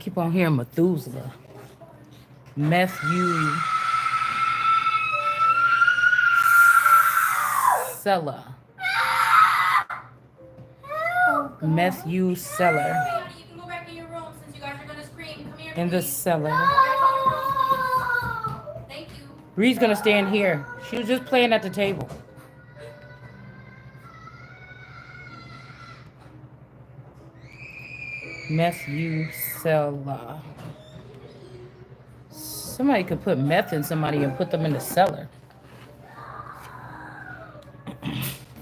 keep on hearing Methuselah. Methuselah. Oh God. Methuselah. Hey, honey, you can go back in your room since you guys are gonna scream. Come here, In the please. cellar. Thank you. Bree's gonna stand here. She was just playing at the table. Methuselah. Somebody could put meth in somebody and put them in the cellar. Mom,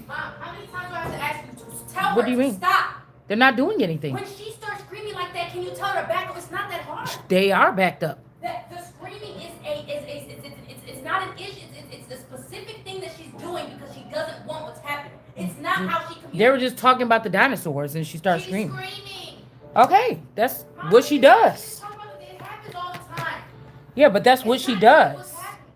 how many times do I have to ask you to tell What her do you to mean? stop? They're not doing anything. When she starts screaming like that, can you tell her to back up? It's not that hard. They are backed up. The screaming is it's not an issue. It's the specific thing that she's doing because she doesn't want what's happening. It's not how she communicates. They were just talking about the dinosaurs and she started She's screaming. screaming. Okay, that's Mom, what she does. talk about it. It happens all the time. Yeah, but that's what It's she not does. what's happening.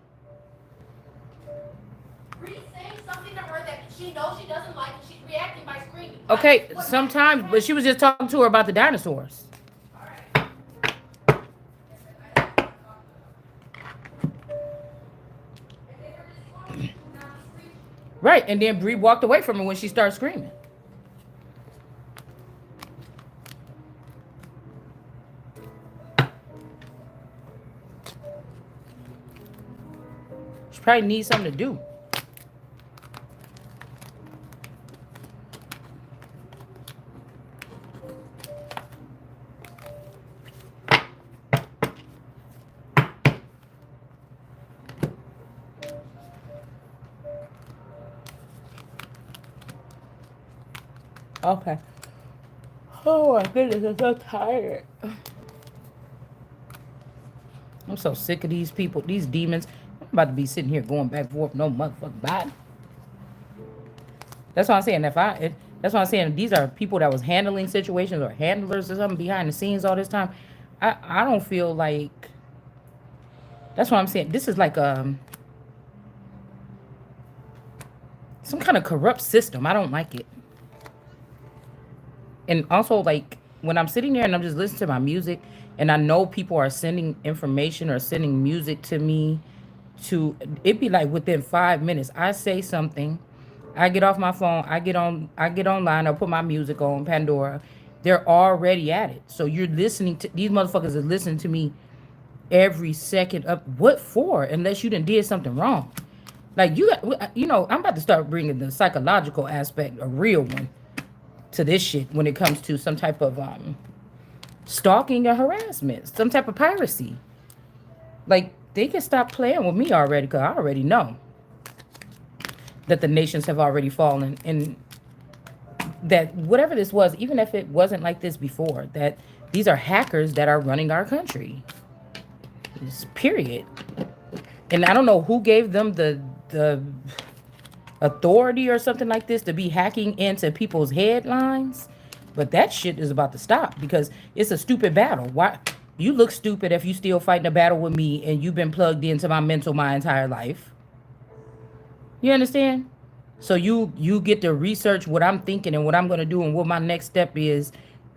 Bree's saying something to her that she knows she doesn't like, and she's reacting by screaming. Okay, What's sometimes, happening? but she was just talking to her about the dinosaurs. All right. Right, and then Bree walked away from her when she started screaming. She probably needs something to do. Okay. Oh my goodness, I'm so tired. I'm so sick of these people, these demons. I'm about to be sitting here going back and forth, no motherfucking body. That's what I'm saying. That's what I'm saying. These are people that was handling situations or handlers or something behind the scenes all this time. I don't feel like. That's what I'm saying. This is like some kind of corrupt system. I don't like it. And also, like, when I'm sitting there and I'm just listening to my music and I know people are sending information or sending music to me, to it be like within 5 minutes I say something, I get off my phone, I get online, I put my music on Pandora, they're already at it. So you're listening to these motherfuckers are listening to me every second of what for, unless you done did something wrong. Like, I'm about to start bringing the psychological aspect, a real one, to this shit when it comes to some type of stalking or harassment, some type of piracy. Like, they can stop playing with me already, because I already know that the nations have already fallen, and that whatever this was, even if it wasn't like this before, that these are hackers that are running our country. Period. And I don't know who gave them the authority or something like this to be hacking into people's headlines, but that shit is about to stop because it's a stupid battle. Why you look stupid if you still fighting a battle with me and you've been plugged into my mental my entire life? You understand? So you get to research what I'm thinking and what I'm going to do and what my next step is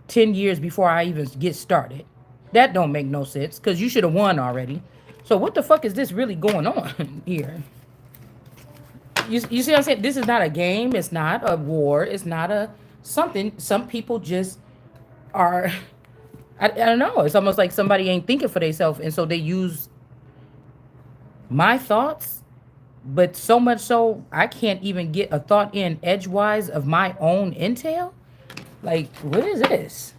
10 years before I even get started. That don't make no sense because you should have won already. So what the fuck is this really going on here? You see what I'm saying? This is not a game. It's not a war. It's not a something. Some people just are, I don't know. It's almost like somebody ain't thinking for themselves. And so they use my thoughts, but so much so I can't even get a thought in edgewise of my own intel. Like, what is this?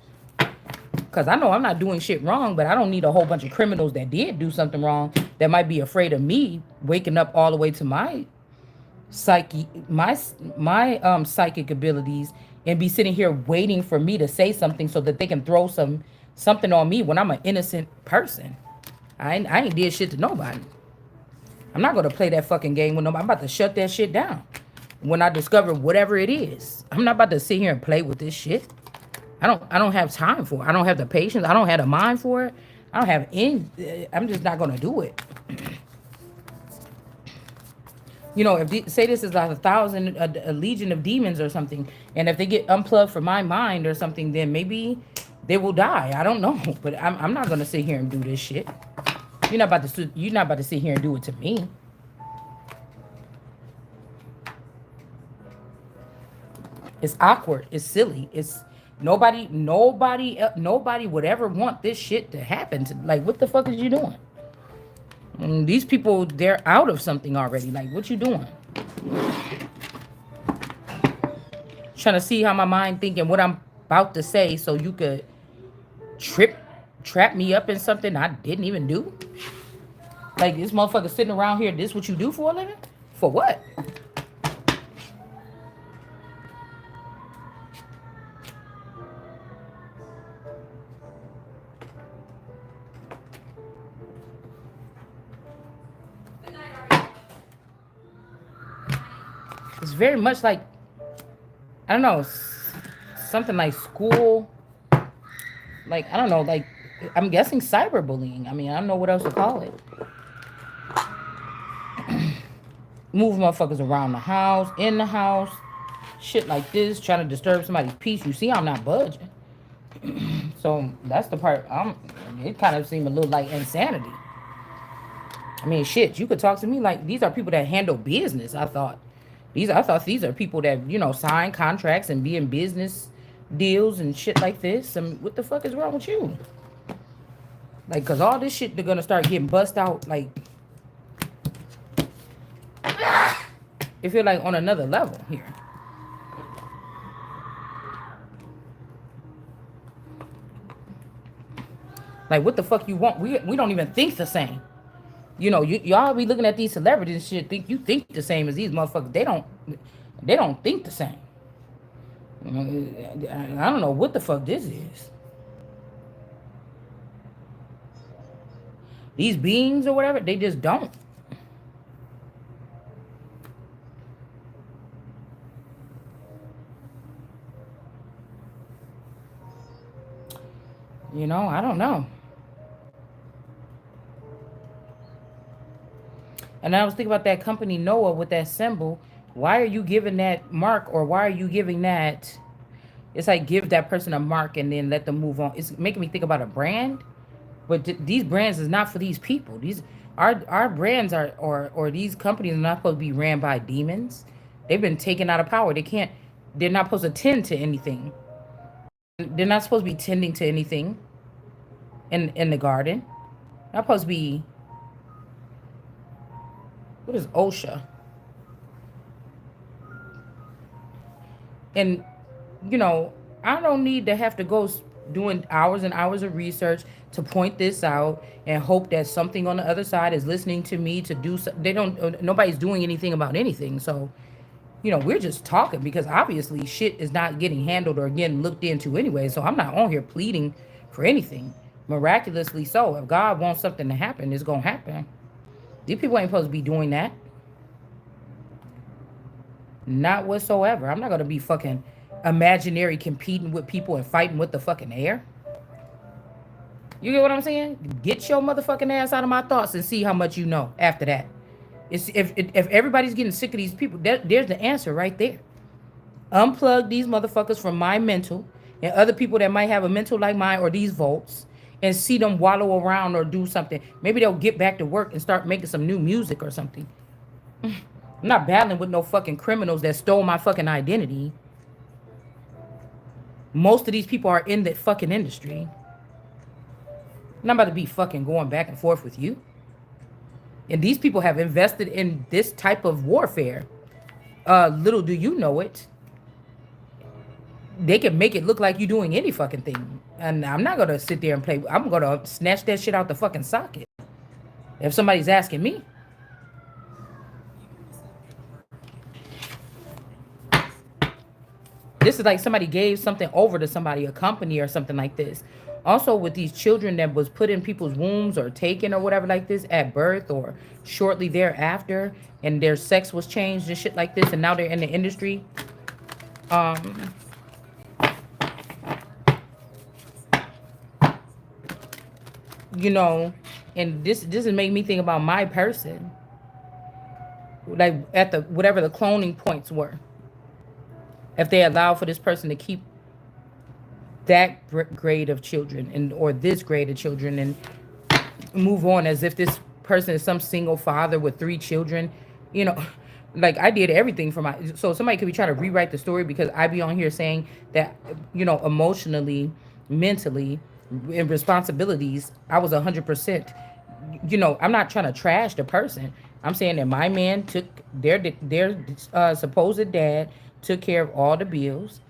Because I know I'm not doing shit wrong, but I don't need a whole bunch of criminals that did do something wrong that might be afraid of me waking up all the way to my psychic abilities and be sitting here waiting for me to say something so that they can throw something on me when I'm an innocent person. I ain't did shit to nobody. I'm not gonna play that fucking game with nobody. I'm about to shut that shit down when I discover whatever it is. I'm not about to sit here and play with this shit. I don't have time for it. I don't have the patience. I don't have the mind for it. I don't have any. I'm just not gonna do it. If say this is like a legion of demons or something, and if they get unplugged from my mind or something, then maybe they will die. I don't know, but I'm not gonna sit here and do this shit. You're not about to sit here and do it to me. It's awkward. It's silly. It's nobody would ever want this shit to happen. Like, what the fuck is you doing? These people, they're out of something already. Like, what you doing? Trying to see how my mind thinking what I'm about to say so you could trap me up in something I didn't even do. Like, this motherfucker sitting around here, this what you do for a living? For what? It's very much like, I don't know, something like school. Like, I don't know, like, I'm guessing cyberbullying. I mean, I don't know what else to call it. Move motherfuckers around the house, in the house, shit like this, trying to disturb somebody's peace. You see, I'm not budging. So that's the part. It kind of seemed a little like insanity. I mean, shit, you could talk to me like these are people that handle business. I thought these are people that sign contracts and be in business deals and shit like this. I mean, what the fuck is wrong with you? Like, cause all this shit they're gonna start getting bust out. Like, it feel like on another level here. Like, what the fuck you want? We don't even think the same. Y'all be looking at these celebrities and shit, think you think the same as these motherfuckers. They don't think the same. I don't know what the fuck this is. These beings or whatever, they just don't. I don't know. And I was thinking about that company Noah with that symbol. Why are you giving that mark, or why are you giving that? It's like give that person a mark and then let them move on. It's making me think about a brand, but these brands is not for these people. These our brands are or these companies are not supposed to be ran by demons. They've been taken out of power. They're not supposed to tend to anything. They're not supposed to be tending to anything in the garden. They're not supposed to be. What is OSHA? And, I don't need to have to go doing hours and hours of research to point this out and hope that something on the other side is listening to me to do so. Nobody's doing anything about anything. So, we're just talking because obviously shit is not getting handled or getting looked into anyway. So I'm not on here pleading for anything. Miraculously so. If God wants something to happen, it's going to happen. These people ain't supposed to be doing that. Not whatsoever. I'm not going to be fucking imaginary competing with people and fighting with the fucking air. You get what I'm saying? Get your motherfucking ass out of my thoughts and see how much you know after that. If everybody's getting sick of these people, there's the answer right there. Unplug these motherfuckers from my mental and other people that might have a mental like mine or these volts and see them wallow around or do something. Maybe they'll get back to work and start making some new music or something. I'm not battling with no fucking criminals that stole my fucking identity. Most of these people are in that fucking industry. I'm not about to be fucking going back and forth with you. And these people have invested in this type of warfare. Little do you know it. They can make it look like you're doing any fucking thing. And I'm not going to sit there and play. I'm going to snatch that shit out the fucking socket. If somebody's asking me. This is like somebody gave something over to somebody, a company or something like this. Also with these children that was put in people's wombs or taken or whatever like this at birth or shortly thereafter, and their sex was changed and shit like this, and now they're in the industry. And this is making me think about my person. Like at the whatever the cloning points were. If they allow for this person to keep that grade of children and or this grade of children and move on as if this person is some single father with 3 children, you know. Like I did everything for my, so somebody could be trying to rewrite the story because I be on here saying that, emotionally, mentally, and responsibilities, I was 100%. I'm not trying to trash the person. I'm saying that my man took their supposed dad took care of all the bills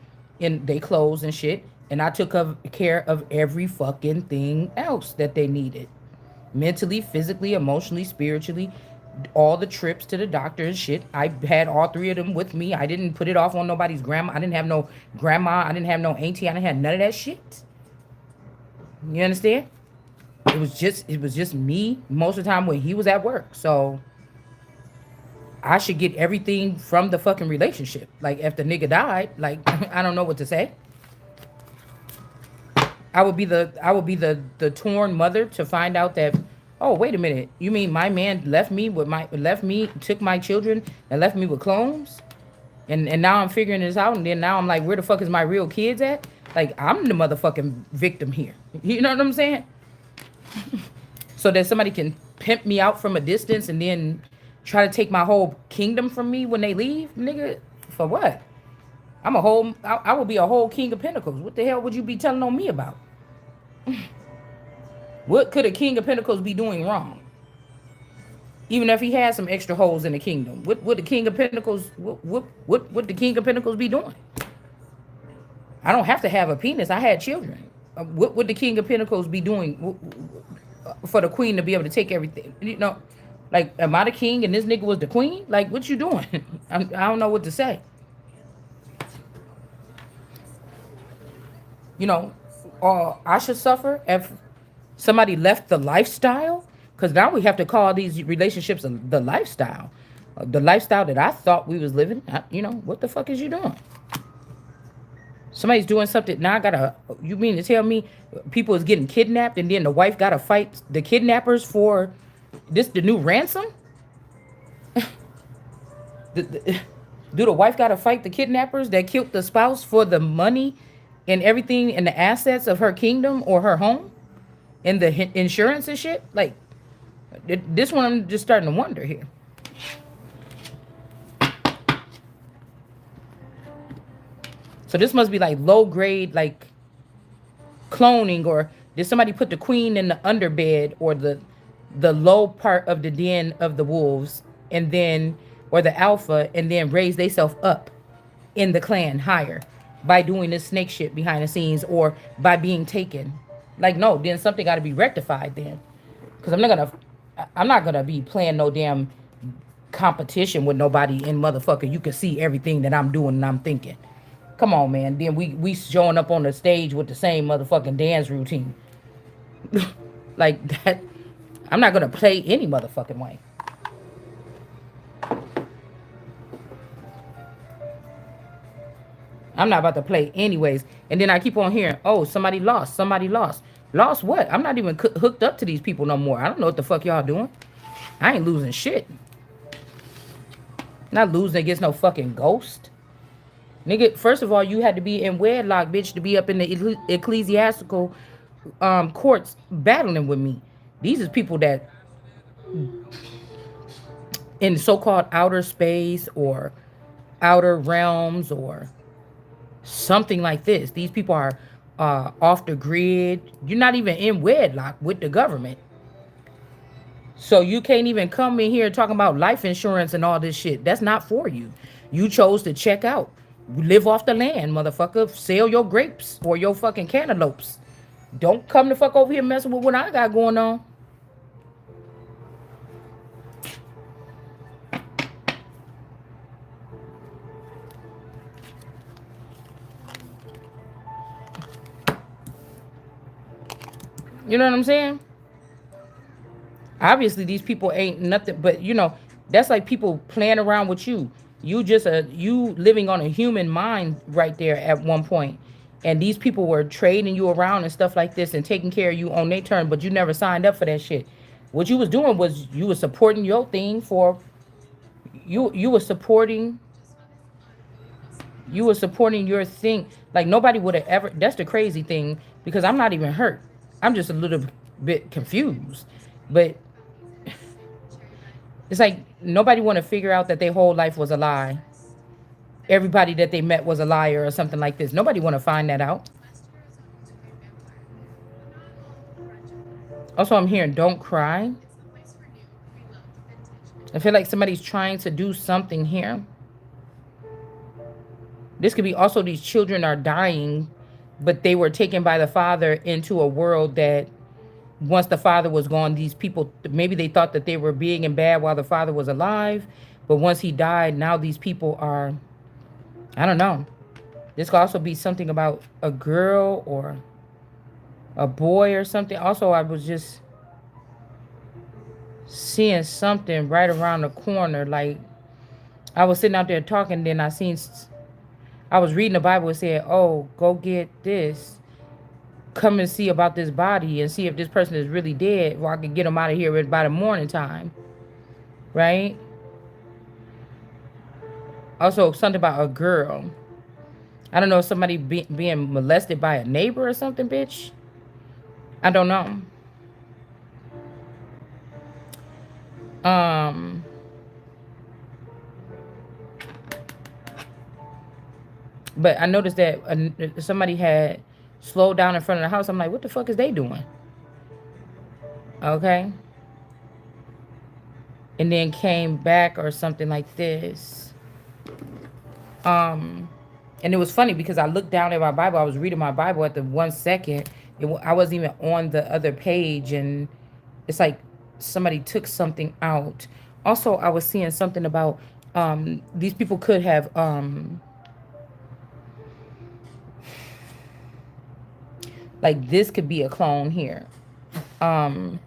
and they clothes and shit, and I took care of every fucking thing else that they needed, mentally, physically, emotionally, spiritually, all the trips to the doctor and shit. I had all 3 of them with me. I didn't put it off on nobody's grandma. I didn't have no grandma. I didn't have no auntie. I didn't have none of that shit. You understand? It was just me most of the time when he was at work. So I should get everything from the fucking relationship. Like if the nigga died, like I don't know what to say. I would be the torn mother to find out that, oh, wait a minute, you mean my man took my children and left me with clones, and now I'm figuring this out, and then now I'm like, where the fuck is my real kids at? Like I'm the motherfucking victim here. You know what I'm saying? So that somebody can pimp me out from a distance and then try to take my whole kingdom from me when they leave, nigga. For what? I will be a whole king of pentacles. What the hell would you be telling on me about? What could a king of pentacles be doing wrong? Even if he had some extra holes in the kingdom, what would the king of pentacles? What would the king of pentacles be doing? I don't have to have a penis. I had children. What would the king of pentacles be doing for the queen to be able to take everything? Like, am I the king and this nigga was the queen? Like, what you doing? I don't know what to say. I should suffer if somebody left the lifestyle, because now we have to call these relationships the lifestyle. The lifestyle that I thought we was living. What the fuck is you doing? Somebody's doing something now. You mean to tell me people is getting kidnapped and then the wife gotta fight the kidnappers for the new ransom? Do the wife gotta fight the kidnappers that killed the spouse for the money and everything and the assets of her kingdom or her home and the insurance and shit? Like, this one I'm just starting to wonder here. So this must be like low grade, like cloning, or did somebody put the queen in the underbed or the low part of the den of the wolves, and then, or the alpha, and then raise themselves up in the clan higher by doing this snake shit behind the scenes or by being taken? Like, no, then something got to be rectified then, because I'm not gonna be playing no damn competition with nobody in motherfucker. You can see everything that I'm doing and I'm thinking. Come on, man. Then we showing up on the stage with the same motherfucking dance routine. Like that. I'm not gonna play any motherfucking way. I'm not about to play anyways. And then I keep on hearing, oh, somebody lost. Somebody lost. Lost what? I'm not even hooked up to these people no more. I don't know what the fuck y'all doing. I ain't losing shit. Not losing against no fucking ghost. Nigga, first of all, you had to be in wedlock, bitch, to be up in the ecclesiastical courts battling with me. These is people that in so-called outer space or outer realms or something like this. These people are off the grid. You're not even in wedlock with the government. So you can't even come in here talking about life insurance and all this shit. That's not for you. You chose to check out. Live off the land, motherfucker. Sell your grapes or your fucking cantaloupes. Don't come the fuck over here messing with what I got going on. You know what I'm saying? Obviously, these people ain't nothing but, that's like people playing around with you. You just you living on a human mind right there at one point. And these people were trading you around and stuff like this and taking care of you on their turn, but you never signed up for that shit. What you was doing was you was supporting your thing for you were supporting You were supporting your thing. Like nobody would have ever. That's the crazy thing because I'm not even hurt. I'm just a little bit confused. But it's like nobody want to figure out that their whole life was a lie. Everybody that they met was a liar or something like this. Nobody want to find that out. Also, I'm hearing don't cry. I feel like somebody's trying to do something here. This could be also these children are dying, but they were taken by the father into a world that once the father was gone, these people maybe they thought that they were big and bad while the father was alive, but once he died, now these people are, I don't know. This could also be something about a girl or a boy or something. Also, I was just seeing something right around the corner. Like I was sitting out there talking, then I was reading the Bible. It said, "Oh, go get this. Come and see about this body and see if this person is really dead, or I can get them out of here by the morning time." Right? Also, something about a girl. I don't know if somebody being molested by a neighbor or something, bitch. I don't know. Um, but I noticed that somebody had slowed down in front of the house. I'm like, what the fuck is they doing? Okay. And then came back or something like this. And it was funny because I looked down at my Bible. I was reading my Bible at the 1 second. I wasn't even on the other page, and it's like somebody took something out. Also, I was seeing something about these people could have like this could be a clone here. I'm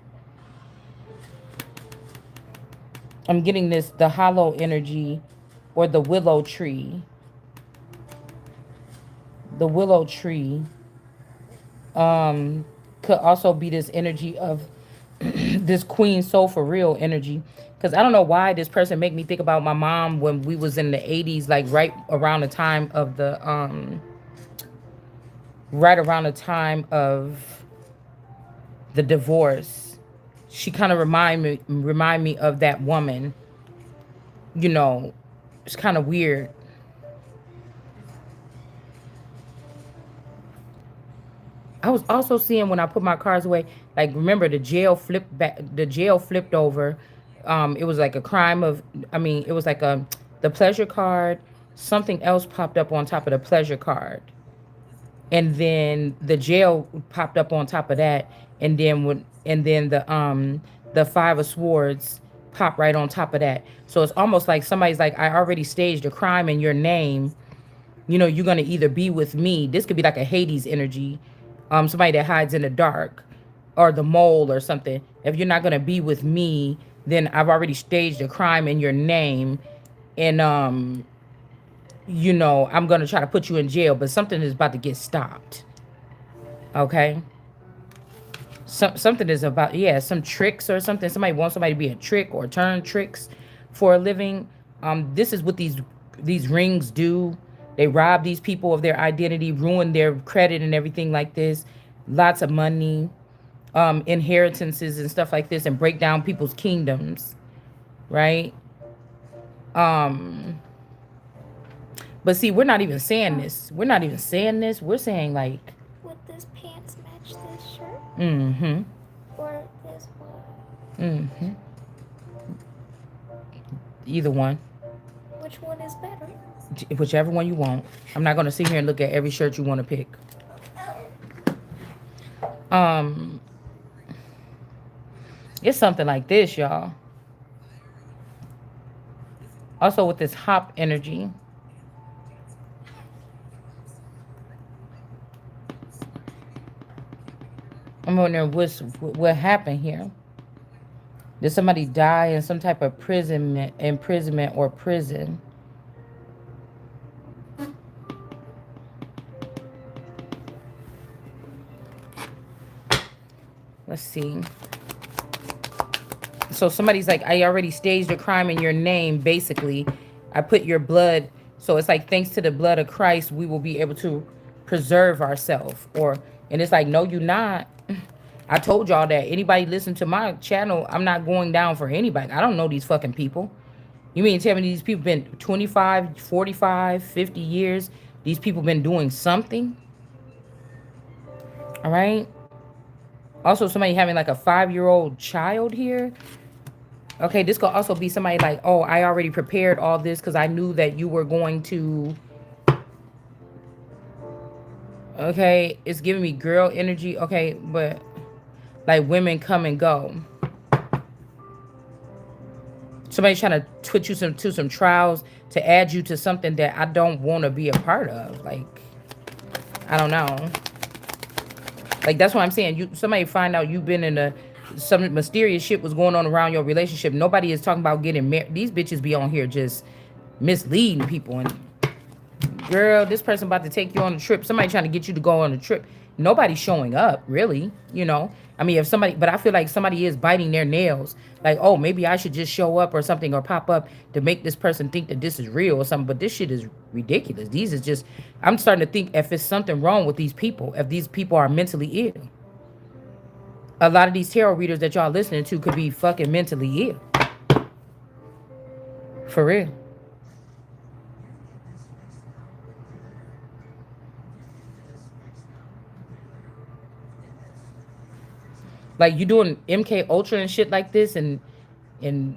getting the hollow energy or the willow tree. The willow tree could also be this energy of this queen soul for real energy. Because I don't know why this person make me think about my mom when we was in the 80s, like right around the time of the divorce. She kind of remind me of that woman. You know, it's kind of weird. I was also seeing when I put my cards away, like remember the jail flipped back, the jail flipped over. It was like a crime of, I mean, it was like the pleasure card. Something else popped up on top of the pleasure card, and then the jail popped up on top of that, and then the five of swords popped right on top of that. So it's almost like somebody's like, I already staged a crime in your name. You know, you're gonna either be with me. This could be like a Hades energy, somebody that hides in the dark, or the mole or something. If you're not gonna be with me, then I've already staged a crime in your name, and I'm gonna try to put you in jail, but something is about to get stopped. Okay. Something is about, yeah, some tricks or something. Somebody wants somebody to be a trick or turn tricks for a living. This is what these rings do. They rob these people of their identity, ruin their credit and everything like this. Lots of money, inheritances and stuff like this, and break down people's kingdoms, right? But see, we're not even saying this. We're not even saying this. We're saying like, would this pants match this shirt? mm-hmm. Or this one? Mm-hmm. Either one. Which one is better? Whichever one you want. I'm not gonna sit here and look at every shirt you want to pick. It's something like this, y'all. Also with this hop energy. I'm wondering what happened here. Did somebody die in some type of imprisonment or prison? Let's see. So somebody's like, I already staged a crime in your name, basically. I put your blood. So it's like, thanks to the blood of Christ, we will be able to preserve ourselves. And it's like, no, you're not. I told y'all that. Anybody listen to my channel, I'm not going down for anybody. I don't know these fucking people. You mean to tell me these people been 25, 45, 50 years? These people been doing something? All right. Also, somebody having like a 5-year-old child here. Okay, this could also be somebody like, oh, I already prepared all this because I knew that you were going to. Okay, it's giving me girl energy. Okay, but like women come and go. Somebody trying to put you to some trials to add you to something that I don't want to be a part of. Like, I don't know. Like, that's what I'm saying. Somebody find out you've been in some mysterious shit was going on around your relationship. Nobody is talking about getting married. These bitches be on here just misleading people. And girl, this person about to take you on a trip. Somebody trying to get you to go on a trip. Nobody's showing up, really, you know. I mean, but I feel like somebody is biting their nails. Like, oh, maybe I should just show up or something or pop up to make this person think that this is real or something. But this shit is ridiculous. These is just, I'm starting to think if it's something wrong with these people, if these people are mentally ill. A lot of these tarot readers that y'all listening to could be fucking mentally ill. For real. Like, you doing MK Ultra and shit like this and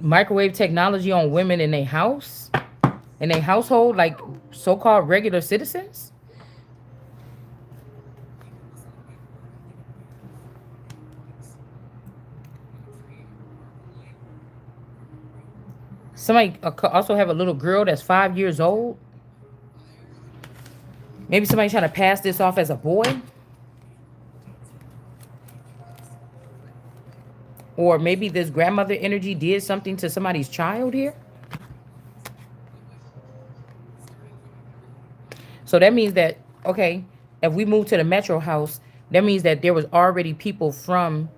microwave technology on women in their house, in their household, like so-called regular citizens. Somebody could also have a little girl that's 5 years old. Maybe somebody trying to pass this off as a boy. Or maybe this grandmother energy did something to somebody's child here. So that means that, okay, if we move to the metro house, that means that there was already people from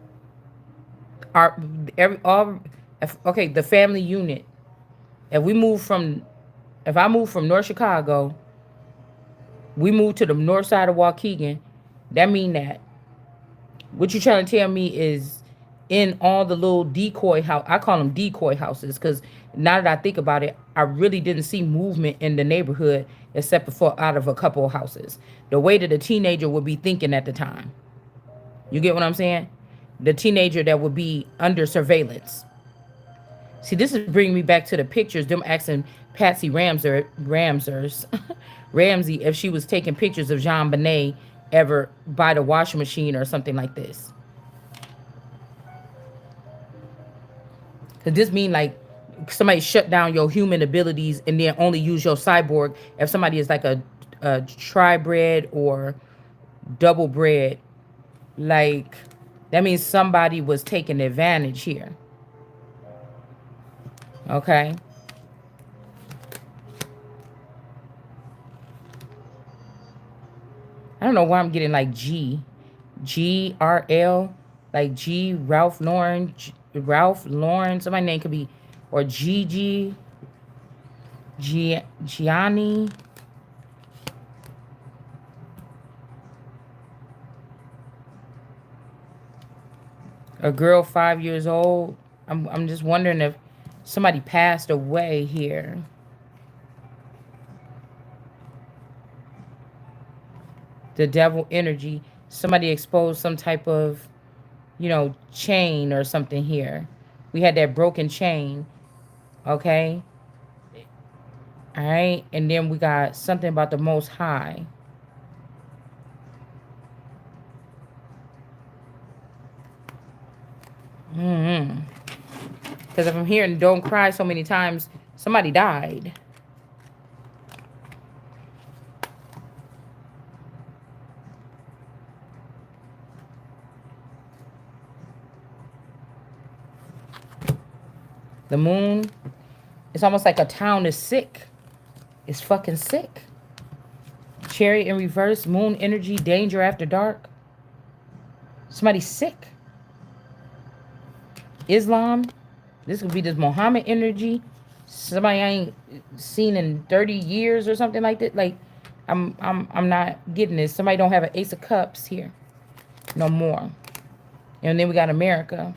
the family unit. If I move from North Chicago, we move to the north side of Waukegan, that mean that what you trying to tell me is in all the little decoy house, I call them decoy houses, because now that I think about it, I really didn't see movement in the neighborhood except for out of a couple of houses. The way that a teenager would be thinking at the time. You get what I'm saying? The teenager that would be under surveillance. See, this is bringing me back to the pictures, them asking Patsy Ramsey if she was taking pictures of Jean Bonnet ever by the washing machine or something like this. Does this mean like somebody shut down your human abilities and then only use your cyborg if somebody is like a tri-bred or double bred? Like, that means somebody was taking advantage here. Okay. I don't know why I'm getting like GRL, like G, Ralph Lauren, somebody's name could be, or Gigi, Gianni. A girl 5 years old. I'm just wondering if somebody passed away here. The devil energy. Somebody exposed some type of, chain or something here. We had that broken chain. Okay. All right. And then we got something about the Most High. Because if I'm hearing don't cry so many times, somebody died. The moon, it's almost like a town is sick. It's fucking sick. Chariot in reverse, moon energy, danger after dark. Somebody's sick. Islam, this could be this Muhammad energy. somebody I ain't seen in 30 years or something like that. Like, I'm not getting this. Somebody don't have an Ace of Cups here no more. And then we got America.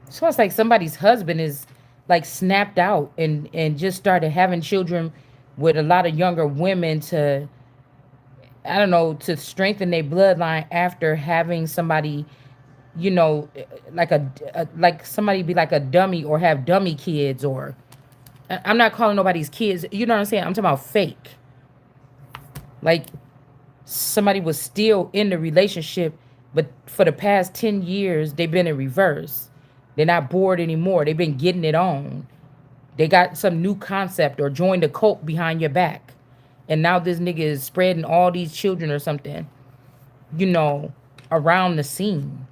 So it's like somebody's husband is like snapped out and just started having children with a lot of younger women to, I don't know, to strengthen their bloodline after having somebody, you know, like like somebody be like a dummy or have dummy kids or I'm not calling nobody's kids, you know what I'm saying? I'm talking about fake. Like somebody was still in the relationship, but for the past 10 years, they've been in reverse. They're not bored anymore. They've been getting it on. They got some new concept or joined a cult behind your back. And now this nigga is spreading all these children or something, you know, around the scene.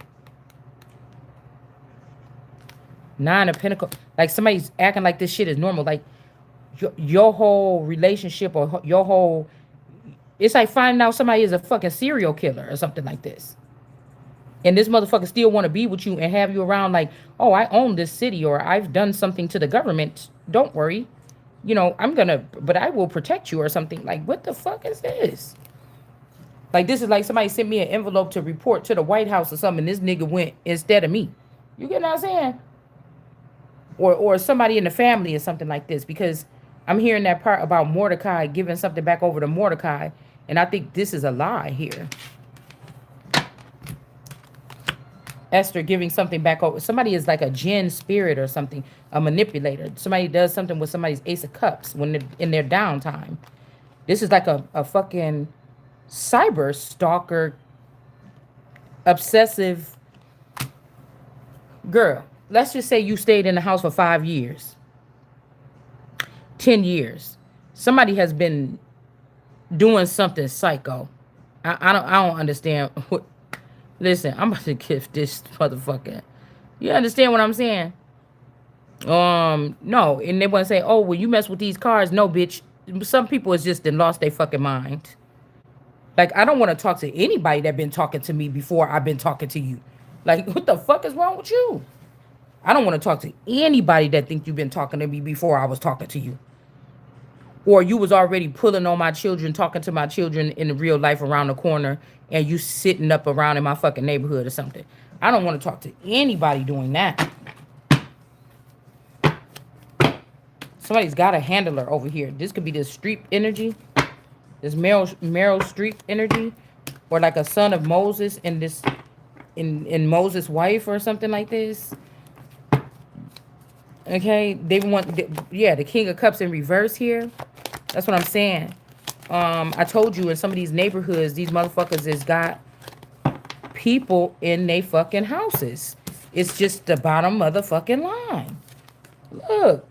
Nine of Pentacles. Like somebody's acting like this shit is normal. Like your whole relationship or your whole, it's like finding out somebody is a fucking serial killer or something like this. And this motherfucker still want to be with you and have you around like, oh, I own this city or I've done something to the government. Don't worry. You know, but I will protect you or something. Like, what the fuck is this? Like, this is like somebody sent me an envelope to report to the White House or something. And this nigga went instead of me. You get what I'm saying? Or somebody in the family or something like this. Because I'm hearing that part about Mordecai giving something back over to Mordecai. And I think this is a lie here. Esther giving something back over. Somebody is like a jinn spirit or something, a manipulator. Somebody does something with somebody's Ace of Cups when they're in their downtime. This is like a fucking cyber stalker, obsessive girl. Let's just say you stayed in the house for 5 years, 10 years. Somebody has been doing something psycho. I don't understand what. Listen, I'm about to give this motherfucker. You understand what I'm saying? No. And they want to say, oh, well, you mess with these cars. No, bitch. Some people is just lost their fucking mind. Like, I don't want to talk to anybody that been talking to me before I've been talking to you. Like, what the fuck is wrong with you? I don't want to talk to anybody that think you've been talking to me before I was talking to you. Or you was already pulling on my children, talking to my children in the real life around the corner, and you sitting up around in my fucking neighborhood or something. I don't want to talk to anybody doing that. Somebody's got a handler over here. This could be this Streep energy, this Meryl Streep energy, or like a son of Moses and this in Moses' wife or something like this. Okay, they want, the King of Cups in reverse here. That's what I'm saying. I told you in some of these neighborhoods, these motherfuckers has got people in they fucking houses. It's just the bottom motherfucking line. Look.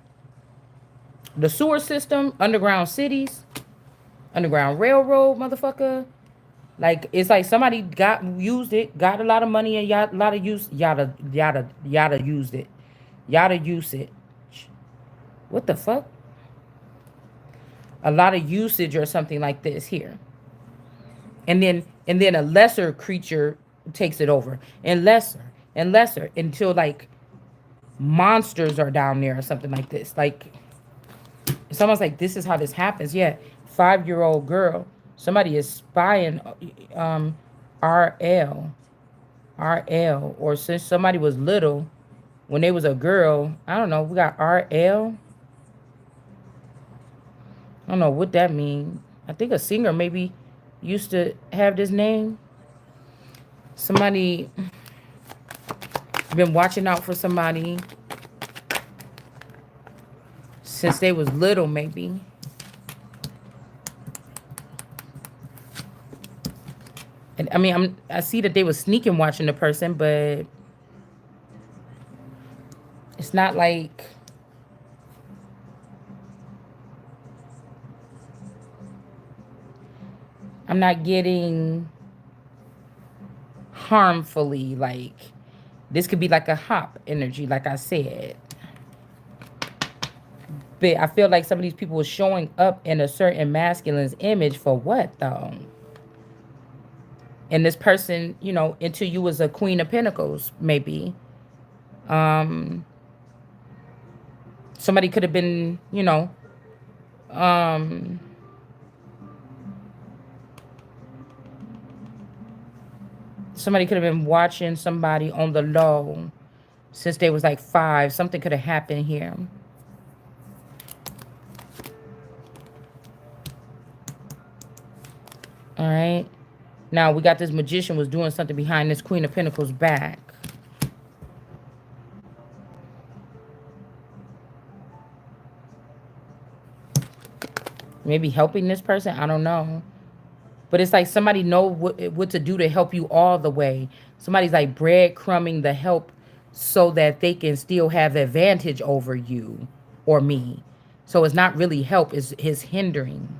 The sewer system, underground cities, underground railroad, motherfucker. Like, it's like somebody used it, got a lot of money, and yada used it. Yada use it. What the fuck? A lot of usage or something like this here. And then a lesser creature takes it over. And lesser until like monsters are down there or something like this. Like, it's almost like this is how this happens. Yeah, 5-year-old girl. Somebody is spying RL. Or since somebody was little, when they was a girl, I don't know, we got RL. I don't know what that means. I think a singer maybe used to have this name. Somebody been watching out for somebody since they was little, maybe. And I mean, I see that they was sneaking watching the person, but it's not like I'm not getting harmfully, like this could be like a hop energy, like I said. But I feel like some of these people are showing up in a certain masculine's image for what, though? And this person, you know, into you was a Queen of Pentacles, maybe. Um, somebody could have been, you know, um, somebody could have been watching somebody on the low since they was like 5. Something could have happened here. All right. Now we got this Magician was doing something behind this Queen of Pentacles back. Maybe helping this person. I don't know. But it's like somebody know what to do to help you all the way. Somebody's like breadcrumbing the help so that they can still have advantage over you or me. So it's not really help, it's hindering.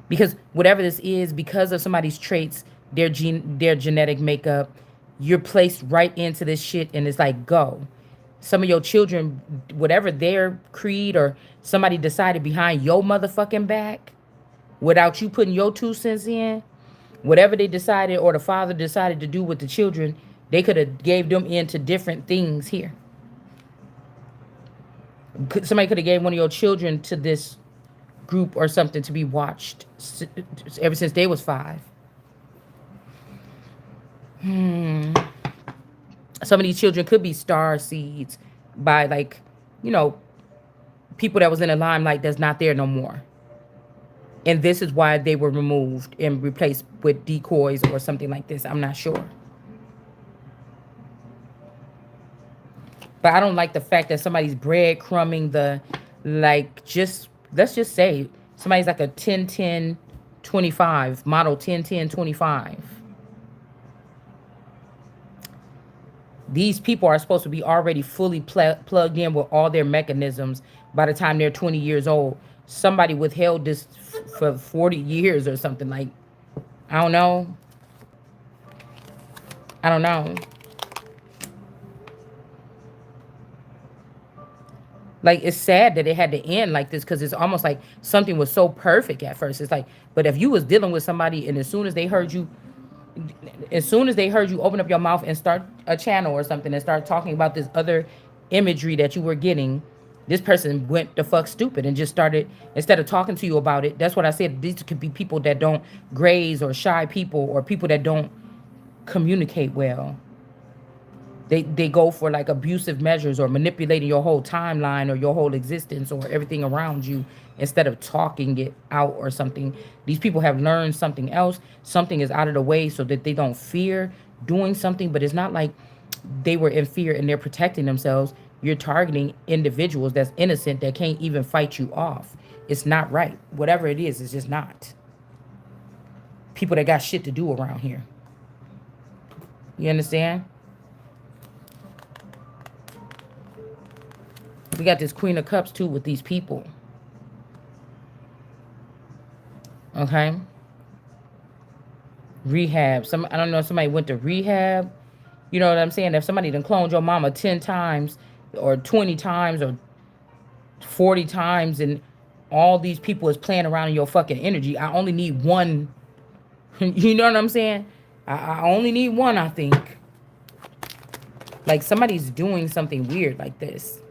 Because whatever this is, because of somebody's traits, their genetic makeup, you're placed right into this shit and it's like go. Some of your children, whatever their creed or somebody decided behind your motherfucking back, without you putting your 2 cents in, whatever they decided or the father decided to do with the children, they could have gave them into different things here. Somebody could have gave one of your children to this group or something to be watched ever since they was 5. Some of these children could be star seeds by, like, you know, people that was in the limelight that's not there no more. And this is why they were removed and replaced with decoys or something like this. I'm not sure. But I don't like the fact that somebody's breadcrumbing the, like, just, let's just say somebody's like a 10-10-25, model 10-10-25. These people are supposed to be already fully plugged in with all their mechanisms by the time they're 20 years old. Somebody withheld this for 40 years or something. Like, I don't know. I don't know. Like, it's sad that it had to end like this because it's almost like something was so perfect at first. It's like, but if you was dealing with somebody and as soon as they heard you open up your mouth and start a channel or something and start talking about this other imagery that you were getting, this person went the fuck stupid and just started, instead of talking to you about it. That's what I said. These could be people that don't graze or shy people or people that don't communicate well. They go for like abusive measures or manipulating your whole timeline or your whole existence or everything around you instead of talking it out or something. These people have learned something else. Something is out of the way so that they don't fear doing something, but it's not like they were in fear and they're protecting themselves. You're targeting individuals that's innocent that can't even fight you off. It's not right. Whatever it is, it's just not. People that got shit to do around here. You understand? We got this Queen of Cups too with these people. Okay. Rehab. I don't know if somebody went to rehab. You know what I'm saying? If somebody done cloned your mama 10 times or 20 times or 40 times and all these people is playing around in your fucking energy, I only need one. You know what I'm saying? I only need one, I think. Like somebody's doing something weird like this.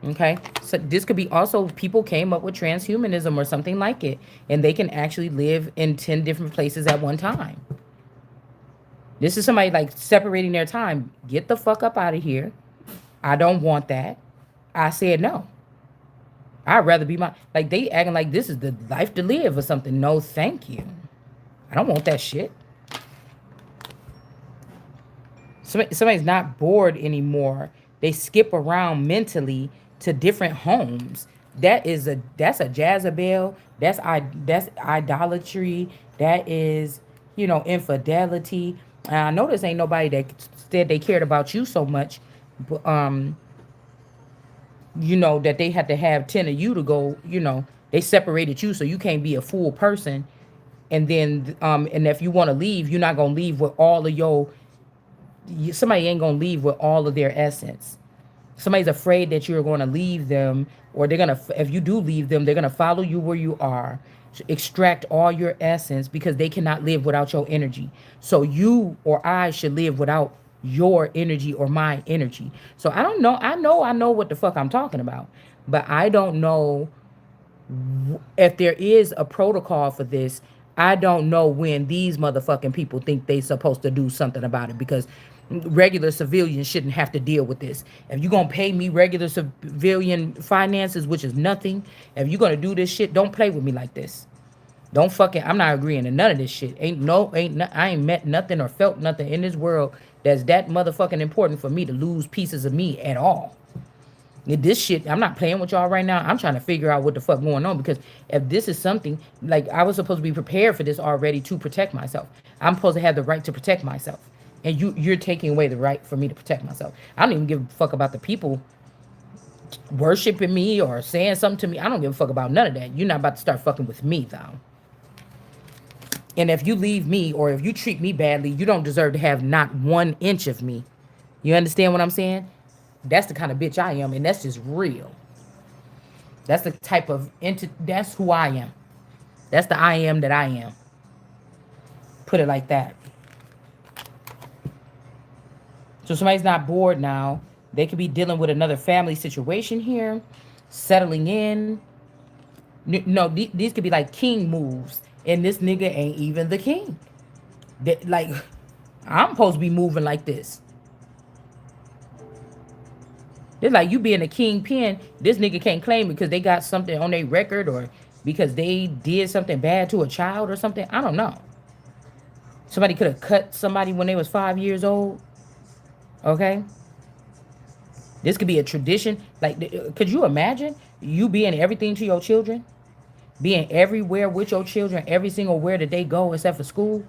Okay, so this could be also people came up with transhumanism or something like it, and they can actually live in 10 different places at one time. This is somebody like separating their time. Get the fuck up out of here. I don't want that. I said no. I'd rather be like they acting like this is the life to live or something. No, thank you. I don't want that shit. Somebody's not bored anymore. They skip around mentally to different homes. That's a Jezebel. That's idolatry. That is, you know, infidelity. And I know this ain't nobody that said they cared about you so much, but you know, that they had to have 10 of you to go, you know, they separated you so you can't be a full person. And then and if you want to leave, you're not gonna leave with all of somebody ain't gonna leave with all of their essence. Somebody's afraid that you're going to leave them, or they're going to, if you do leave them, they're going to follow you where you are. extract all your essence because they cannot live without your energy. So you or I should live without your energy or my energy. So I don't know. I know what the fuck I'm talking about. But I don't know if there is a protocol for this. I don't know when these motherfucking people think they supposed to do something about it because regular civilians shouldn't have to deal with this. If you're gonna pay me regular civilian finances, which is nothing, if you're gonna do this shit, don't play with me like this. Don't fucking. I'm not agreeing to none of this shit. I ain't met nothing or felt nothing in this world that's that motherfucking important for me to lose pieces of me at all. This shit, I'm not playing with y'all right now. I'm trying to figure out what the fuck going on because if this is something like I was supposed to be prepared for this already to protect myself. I'm supposed to have the right to protect myself. And you're taking away the right for me to protect myself. I don't even give a fuck about the people worshiping me or saying something to me. I don't give a fuck about none of that. You're not about to start fucking with me though. And if you leave me or if you treat me badly, you don't deserve to have not 1 inch of me. You understand what I'm saying? That's the kind of bitch I am, and that's just real. That's the type of that's who I am. That's the I am that I am. Put it like that. So somebody's not bored now. They could be dealing with another family situation here, settling in. No, these could be like king moves, and this nigga ain't even the king. Like, I'm supposed to be moving like this. It's like you being a kingpin. This nigga can't claim it because they got something on their record or because they did something bad to a child or something. I don't know. Somebody could have cut somebody when they was 5 years old. Okay? This could be a tradition. Like, could you imagine you being everything to your children? Being everywhere with your children, every single where that they go except for school.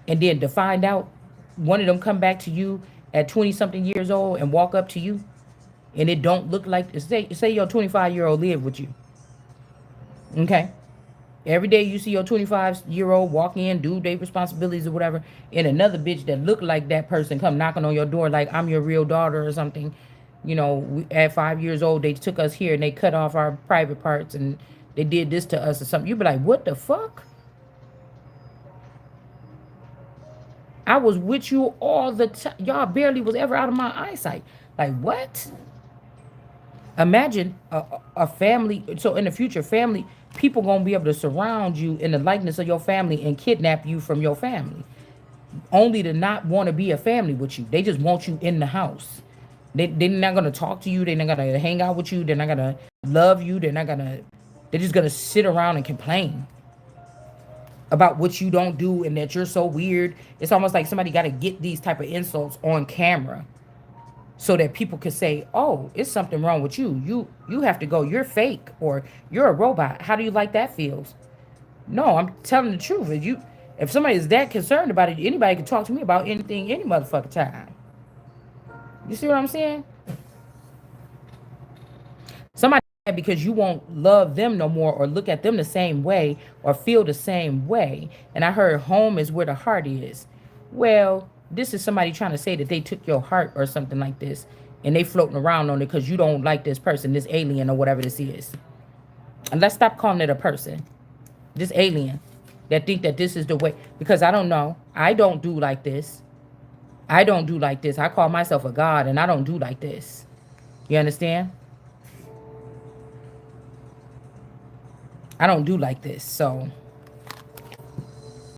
And then to find out one of them come back to you at 20-something years old and walk up to you. And it don't look like, say your 25-year-old live with you. Okay? Every day you see your 25-year-old walk in, do their responsibilities or whatever, and another bitch that look like that person come knocking on your door like I'm your real daughter or something. You know, at 5 years old, they took us here and they cut off our private parts and they did this to us or something. You be like, what the fuck? I was with you all the time. Y'all barely was ever out of my eyesight. Like, what? Imagine a family. So in the future, family, people going to be able to surround you in the likeness of your family and kidnap you from your family. Only to not want to be a family with you. They just want you in the house. They're not going to talk to you. They're not going to hang out with you. They're not going to love you. They're just going to sit around and complain about what you don't do and that you're so weird. It's almost like somebody got to get these type of insults on camera so that people could say, oh, it's something wrong with you. You have to go. You're fake or you're a robot. How do you like that feels? No, I'm telling the truth. If somebody is that concerned about it, anybody can talk to me about anything any motherfucking time. You see what I'm saying? Somebody because you won't love them no more or look at them the same way or feel the same way. And I heard home is where the heart is. Well, this is somebody trying to say that they took your heart or something like this and they floating around on it because you don't like this person, this alien or whatever this is. And let's stop calling it a person. This alien that think that this is the way, because I don't know. I don't do like this. I don't do like this. I call myself a god and I don't do like this. You understand? I don't do like this. So